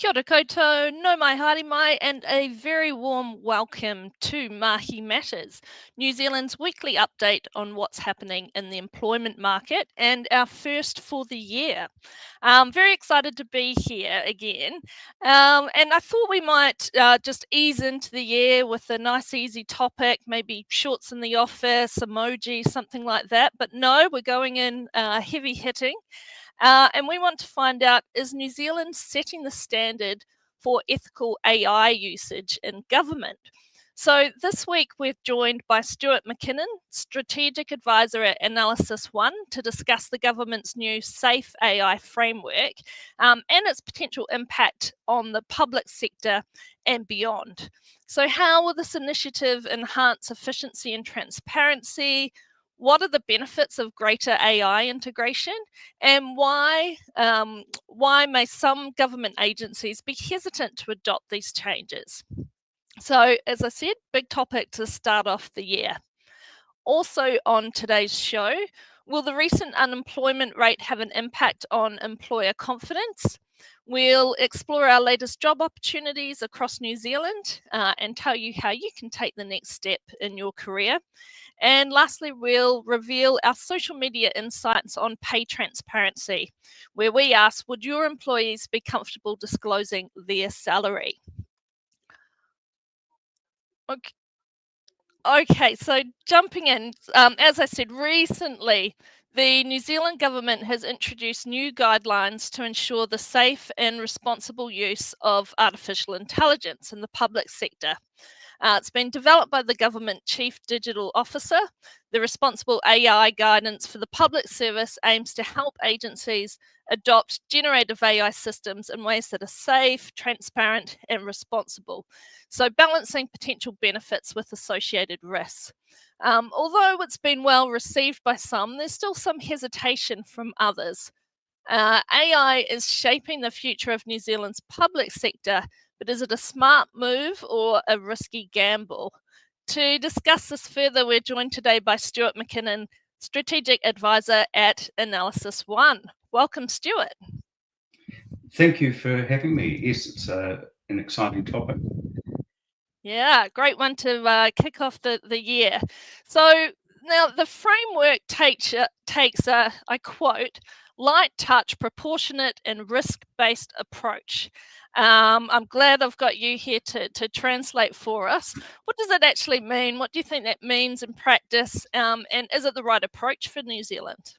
Kia ora koutou, no mai haere mai, and a very warm welcome to Mahi Matters, New Zealand's weekly update on what's happening in the employment market and our first for the year. I'm very excited to be here again, and I thought we might just ease into the year with a nice easy topic, maybe shorts in the office, emoji, something like that, but no, we're going in heavy hitting. And we want to find out, is New Zealand setting the standard for ethical AI usage in government? So this week we're joined by Stuart MacKinnon, Strategic Advisor at Analysis One, to discuss the government's new Safe AI framework and its potential impact on the public sector and beyond. So how will this initiative enhance efficiency and transparency? What are the benefits of greater AI integration, and why may some government agencies be hesitant to adopt these changes? So, as I said, big topic to start off the year. Also on today's show, will the recent unemployment rate have an impact on employer confidence? We'll explore our latest job opportunities across New Zealand and tell you how you can take the next step in your career. And lastly, we'll reveal our social media insights on pay transparency, where we ask, would your employees be comfortable disclosing their salary? Okay, so jumping in, as I said, recently the New Zealand government has introduced new guidelines to ensure the safe and responsible use of artificial intelligence in the public sector. It's been developed by the Government Chief Digital Officer. The Responsible AI Guidance for the Public Service aims to help agencies adopt generative AI systems in ways that are safe, transparent, and responsible. So balancing potential benefits with associated risks. Although it's been well received by some, there's still some hesitation from others. AI is shaping the future of New Zealand's public sector, but is it a smart move or a risky gamble? To discuss this further, we're joined today by Stuart MacKinnon, Strategic Advisor at Analysis One. Welcome, Stuart. Thank you for having me. Yes, it's an exciting topic. Yeah, great one to kick off the year. So now the framework takes I quote, light touch, proportionate and risk-based approach. I'm glad I've got you here to translate for us. What does it actually mean? What do you think that means in practice? And is it the right approach for New Zealand?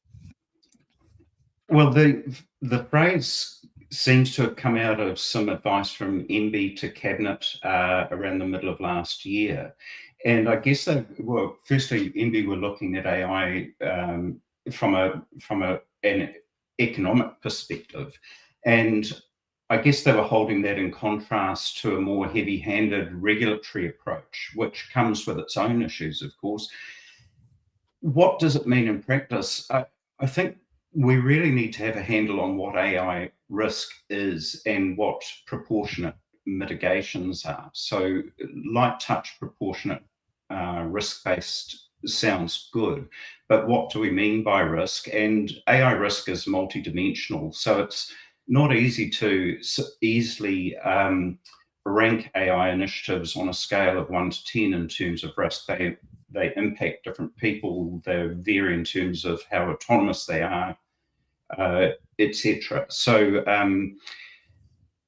Well, the phrase seems to have come out of some advice from MB to Cabinet around the middle of last year. And I guess firstly, MB were looking at AI from an economic perspective. And I guess they were holding that in contrast to a more heavy-handed regulatory approach, which comes with its own issues, of course. What does it mean in practice? I think we really need to have a handle on what AI risk is and what proportionate mitigations are. So light touch, proportionate, risk-based sounds good, but what do we mean by risk? And AI risk is multidimensional, so it's not easy to easily rank AI initiatives on a scale of 1 to 10 in terms of risk. They impact different people, they vary in terms of how autonomous they are, etc.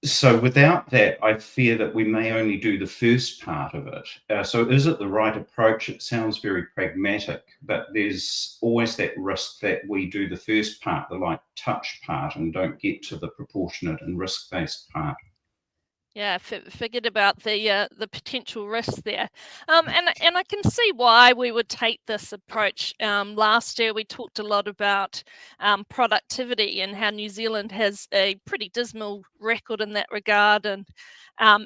So without that, I fear that we may only do the first part of it. So is it the right approach? It sounds very pragmatic, but there's always that risk that we do the first part, the light touch part, and don't get to the proportionate and risk-based part. Yeah, forget about the potential risks there, and I can see why we would take this approach. Last year we talked a lot about productivity and how New Zealand has a pretty dismal record in that regard, and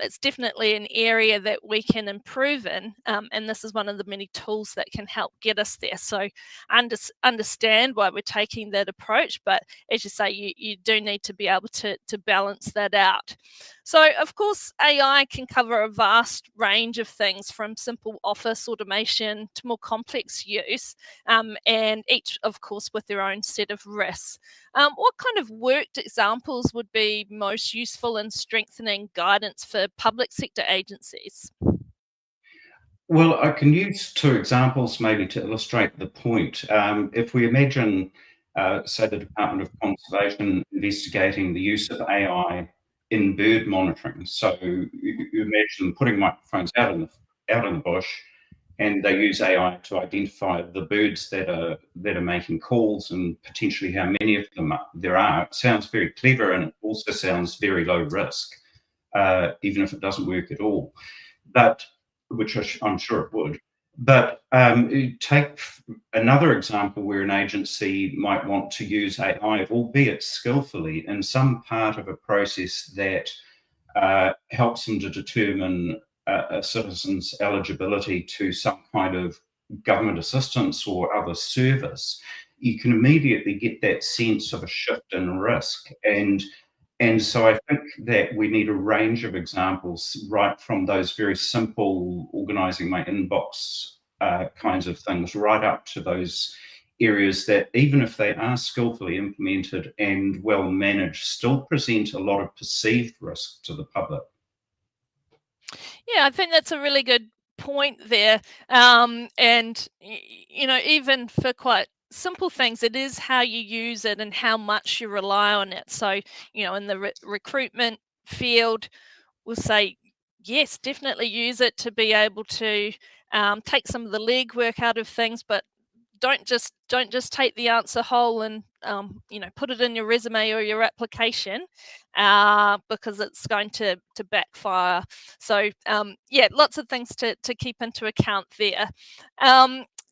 it's definitely an area that we can improve in, and this is one of the many tools that can help get us there. So understand why we're taking that approach, but as you say, you do need to be able to balance that out. So, of course, AI can cover a vast range of things from simple office automation to more complex use, and each, of course, with their own set of risks. What kind of worked examples would be most useful in strengthening guidance for public sector agencies? Well, I can use two examples maybe to illustrate the point. If we imagine, say, the Department of Conservation investigating the use of AI in bird monitoring. So you imagine them putting microphones out in the bush, and they use AI to identify the birds that are making calls and potentially how many of them there are. It sounds very clever, and it also sounds very low risk, even if it doesn't work at all. But which I'm sure it would. But take another example where an agency might want to use AI, albeit skillfully, in some part of a process that helps them to determine a citizen's eligibility to some kind of government assistance or other service. You can immediately get that sense of a shift in risk. And so I think that we need a range of examples, right from those very simple organizing my inbox kinds of things, right up to those areas that, even if they are skillfully implemented and well managed, still present a lot of perceived risk to the public. Yeah, I think that's a really good point there. And, you know, even for quite simple things, it is how you use it and how much you rely on it. So, you know, in the recruitment field, we'll say, yes, definitely use it to be able to take some of the legwork out of things, but don't just take the answer whole and you know, put it in your resume or your application, because it's going to backfire. So yeah, lots of things to keep into account there.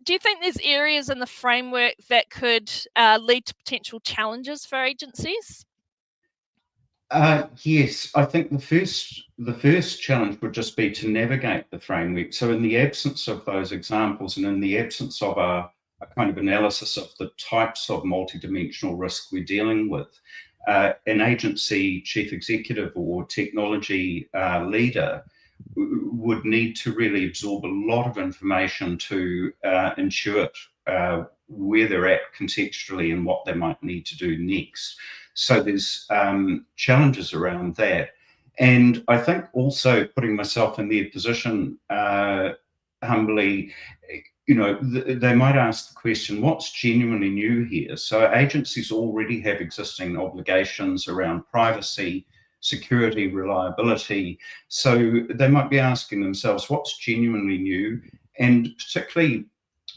Do you think there's areas in the framework that could lead to potential challenges for agencies? Yes, I think the first challenge would just be to navigate the framework. So in the absence of those examples and in the absence of a kind of analysis of the types of multidimensional risk we're dealing with, an agency chief executive or technology leader would need to really absorb a lot of information to ensure where they're at contextually and what they might need to do next. So there's challenges around that. And I think also putting myself in their position humbly, you know, they might ask the question, what's genuinely new here? So agencies already have existing obligations around privacy, security, reliability. So they might be asking themselves, what's genuinely new? And particularly,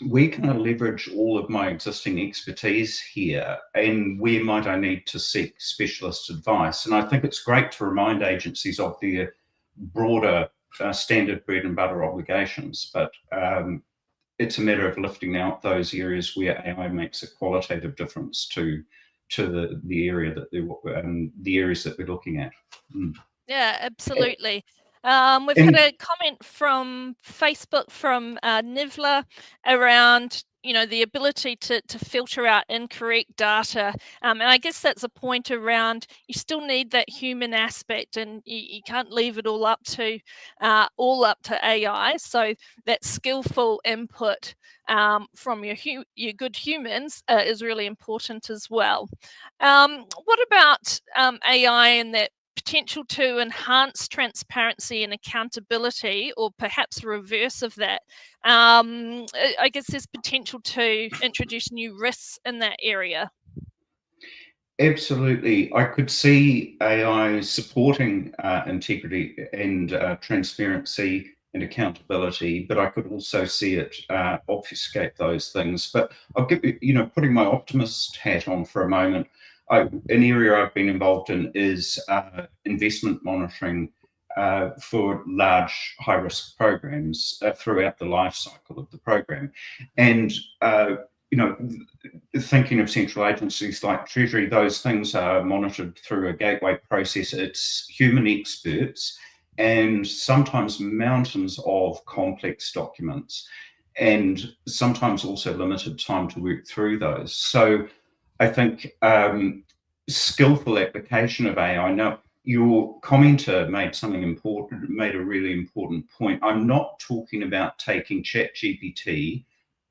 where can I leverage all of my existing expertise here, and where might I need to seek specialist advice? And I think it's great to remind agencies of their broader standard bread and butter obligations, but it's a matter of lifting out those areas where AI makes a qualitative difference to the area that the areas that we're looking at. Yeah, absolutely. We've And had a comment from Facebook from Nivla around, you know, the ability to filter out incorrect data. And I guess that's a point around you still need that human aspect, and you can't leave it all up to AI. So that skillful input from your good humans is really important as well. What about AI and that potential to enhance transparency and accountability, or perhaps the reverse of that? I guess there's potential to introduce new risks in that area. absolutely, I could see AI supporting integrity and transparency and accountability, but I could also see it obfuscate those things. But I'll give you know, putting my optimist hat on for a moment, an area I've been involved in is investment monitoring for large high-risk programs throughout the life cycle of the program. And you know, thinking of central agencies like Treasury, those things are monitored through a gateway process. It's human experts and sometimes mountains of complex documents, and sometimes also limited time to work through those. So I think skillful application of AI. Now, your commenter made a really important point. I'm not talking about taking ChatGPT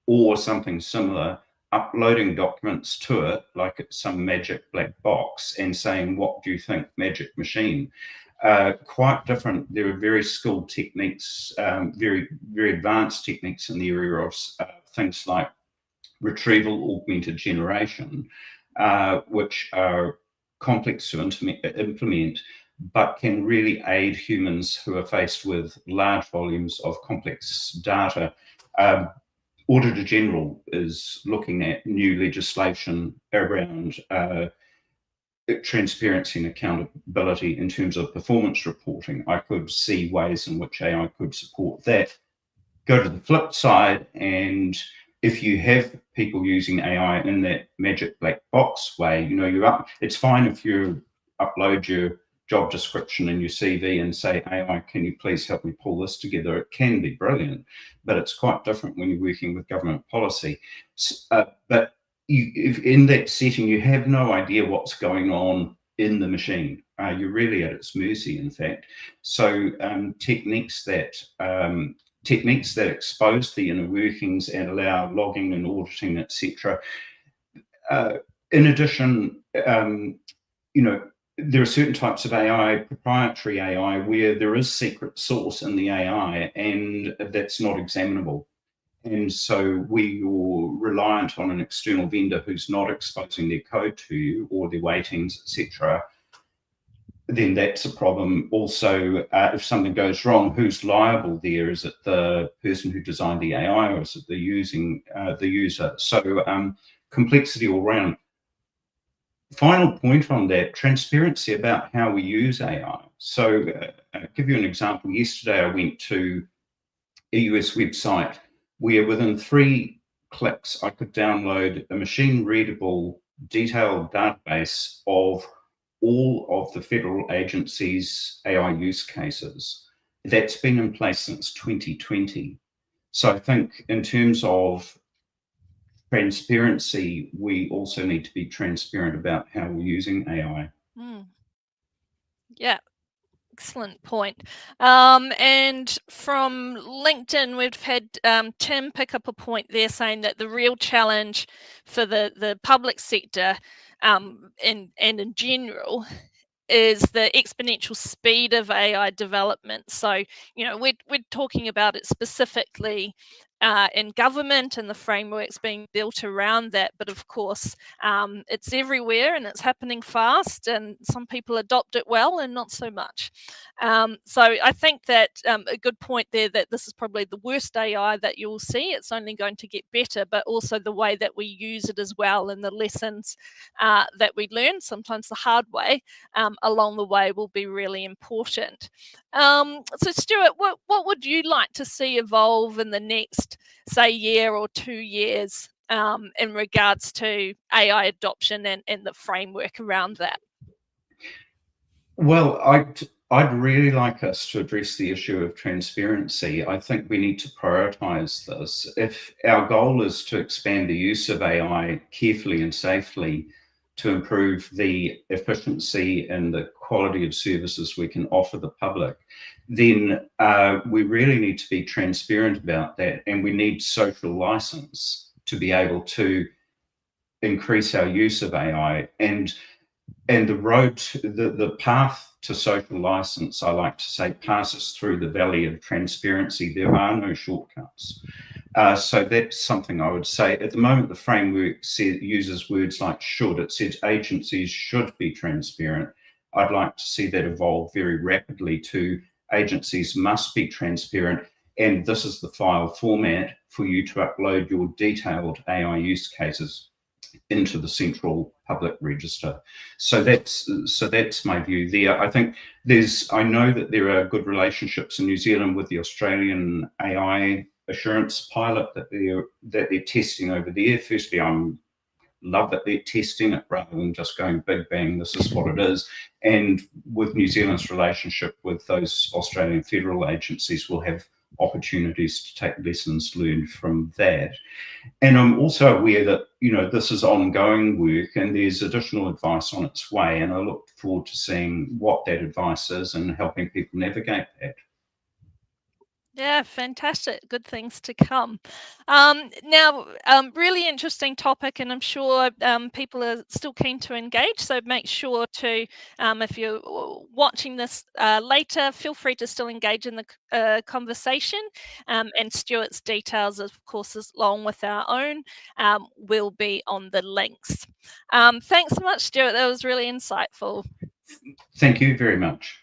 or something similar, uploading documents to it like it's some magic black box and saying, what do you think, magic machine? Quite different. There are very skilled techniques, very advanced techniques in the area of things like retrieval augmented generation, which are complex to implement, but can really aid humans who are faced with large volumes of complex data. Auditor General is looking at new legislation around transparency and accountability in terms of performance reporting. I could see ways in which AI could support that. Go to the flip side, and if you have people using AI in that magic black box way, you know, it's fine if you upload your job description and your CV and say, AI, can you please help me pull this together? It can be brilliant, but it's quite different when you're working with government policy. But if in that setting, you have no idea what's going on in the machine. You're really at its mercy, in fact. So techniques that expose the inner workings and allow logging and auditing, etc. In addition, you know, there are certain types of AI, proprietary AI, where there is secret source in the AI and that's not examinable. And so where you're reliant on an external vendor who's not exposing their code to you or their weightings, etc., then that's a problem. Also, if something goes wrong, who's liable there? Is it the person who designed the AI, or is it the user? So complexity all around. Final point on that, transparency about how we use AI. So I'll give you an example. Yesterday, I went to a US website where within 3 clicks, I could download a machine-readable, detailed database of all of the federal agencies' AI use cases. That's been in place since 2020. So I think in terms of transparency, we also need to be transparent about how we're using AI. Yeah, excellent point. And from LinkedIn, we've had Tim pick up a point there saying that the real challenge for the public sector and in general is the exponential speed of AI development. So, you know, we're talking about it specifically in government and the frameworks being built around that. But of course, it's everywhere and it's happening fast, and some people adopt it well and not so much. So I think that a good point there, that this is probably the worst AI that you'll see. It's only going to get better, but also the way that we use it as well, and the lessons that we learn, sometimes the hard way, along the way will be really important. So Stuart, what would you like to see evolve in the next, say, year or 2 years in regards to AI adoption and the framework around that? Well, I'd really like us to address the issue of transparency. I think we need to prioritize this. If our goal is to expand the use of AI carefully and safely to improve the efficiency and the quality of services we can offer the public, then we really need to be transparent about that, and we need social license to be able to increase our use of AI. And the path to social license, I like to say, passes through the valley of transparency. There are no shortcuts. So that's something I would say. At the moment, the framework uses words like should. It says agencies should be transparent. I'd like to see that evolve very rapidly to agencies must be transparent, and this is the file format for you to upload your detailed AI use cases into the central public register. So that's my view there. I think I know that there are good relationships in New Zealand with the Australian AI assurance pilot that they're testing over there. Firstly, love that they're testing it rather than just going big bang, this is what it is. And with New Zealand's relationship with those Australian federal agencies, we'll have opportunities to take lessons learned from that. And I'm also aware that, you know, this is ongoing work and there's additional advice on its way. And I look forward to seeing what that advice is and helping people navigate that. Yeah, fantastic. Good things to come. Now, really interesting topic, and I'm sure people are still keen to engage. So make sure to, if you're watching this later, feel free to still engage in the conversation. And Stuart's details, of course, along with our own, will be on the links. Thanks so much, Stuart. That was really insightful. Thank you very much.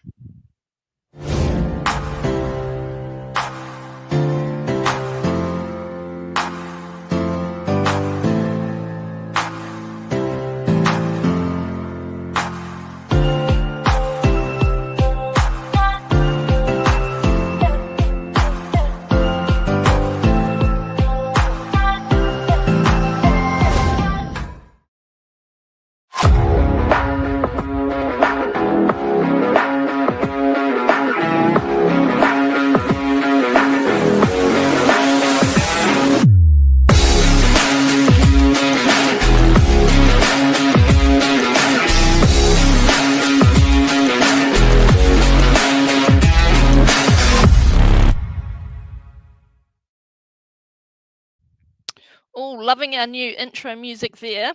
Oh, loving our new intro music there.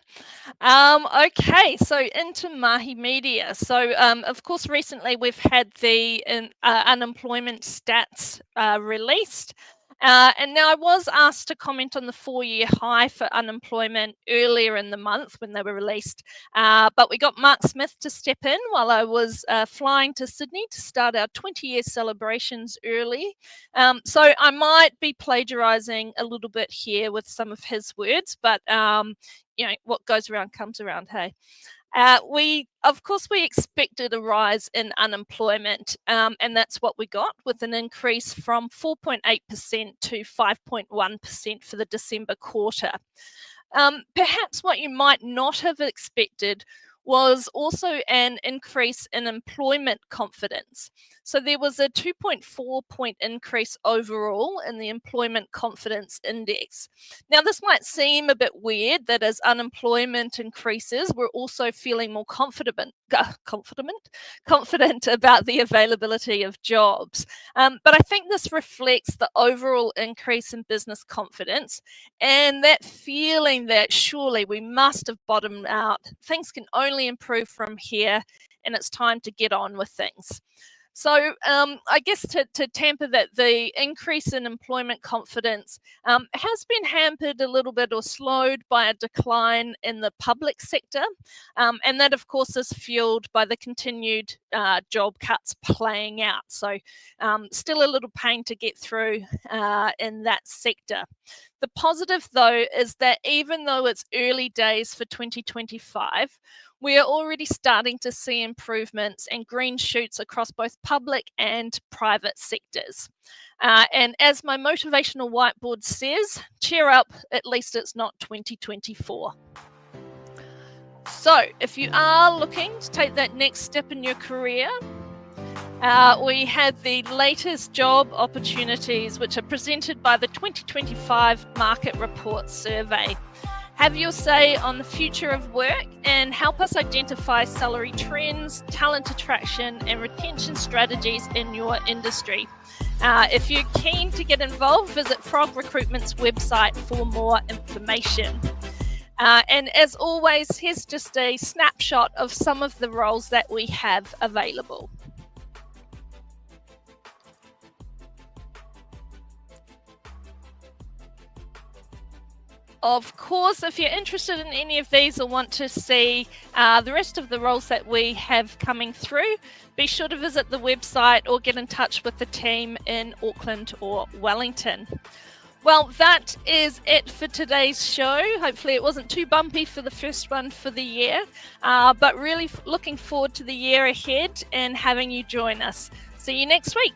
Okay, so into Mahi Media. So, of course, recently we've had the unemployment stats released. And now I was asked to comment on the 4-year high for unemployment earlier in the month when they were released. But we got Mark Smith to step in while I was flying to Sydney to start our 20-year celebrations early. So I might be plagiarizing a little bit here with some of his words, but you know, what goes around comes around, hey. We expected a rise in unemployment, and that's what we got, with an increase from 4.8% to 5.1% for the December quarter. Perhaps what you might not have expected was also an increase in employment confidence. So there was a 2.4 point increase overall in the employment confidence index. Now, this might seem a bit weird that as unemployment increases, we're also feeling more confident about the availability of jobs. But I think this reflects the overall increase in business confidence and that feeling that surely we must have bottomed out. Things can only improve from here, and it's time to get on with things. So I guess to temper that, the increase in employment confidence has been hampered a little bit or slowed by a decline in the public sector. And that, of course, is fueled by the continued job cuts playing out. So still a little pain to get through in that sector. The positive, though, is that even though it's early days for 2025, we are already starting to see improvements and green shoots across both public and private sectors. And as my motivational whiteboard says, cheer up, at least it's not 2024. So if you are looking to take that next step in your career, we had the latest job opportunities, which are presented by the 2025 Market Report Survey. Have your say on the future of work and help us identify salary trends, talent attraction and retention strategies in your industry. If you're keen to get involved, visit Frog Recruitment's website for more information. And as always, here's just a snapshot of some of the roles that we have available. Of course, if you're interested in any of these or want to see the rest of the roles that we have coming through, be sure to visit the website or get in touch with the team in Auckland or Wellington. Well, that is it for today's show. Hopefully it wasn't too bumpy for the first one for the year, but really looking forward to the year ahead and having you join us. See you next week.